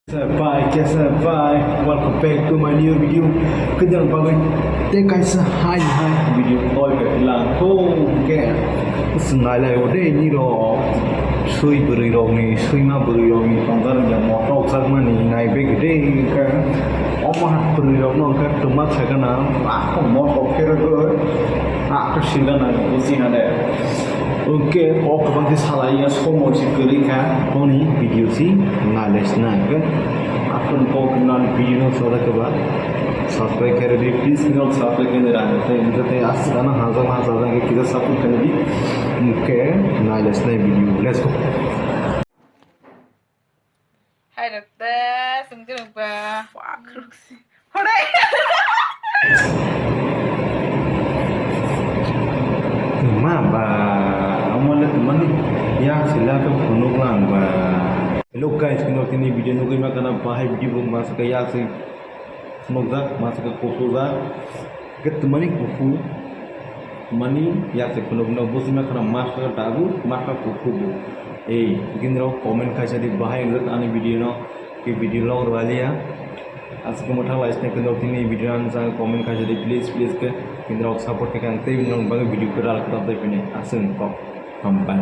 Welcome back to my new video. Kenyang bagai tekai sehai video toy ke lang ko ke sengai lai ode ni ro sui beri ro ni sui ma beri ro ni tongkar yang matok jak.mani nybai gede ke omah beri ro no ke tumak sakana aku matok ke ro aku singana usin ada. Oke, kok bang salahnya semua sih kerika, poni video sih ngales naga. अपन को किन्नान वीडियो सोदा के बाद सब्सक्राइब कर दी प्लीज किन्नान सब्सक्राइब कर देना तो इनके ते आज गाना हाजा के किधर सपोर्ट कर दी ओके ना लेट्स नए video let's go Hai dokter, sungguh lupa. Wah, keruk sih. Horai. ba amola teman ya silakan penuh lang ba. Hello guys, ini video nunggu makana bahai video masuk ke ya sih semoga masuk ke kosoza ke temani kuku mani ya sih penuh bos makana masuk ke tagu masuk kuku begini loh komen kasih di bahai yang ane video no ke video long ya आज के मोटा वाइस ने किन्नौ तिनी भिडियो आनसा कमेन्ट खासे दे प्लिज के किन्नौ सपोर्ट के कान्ते नों बागे भिडियो को डाल करता दे पिने आसन को हमबाय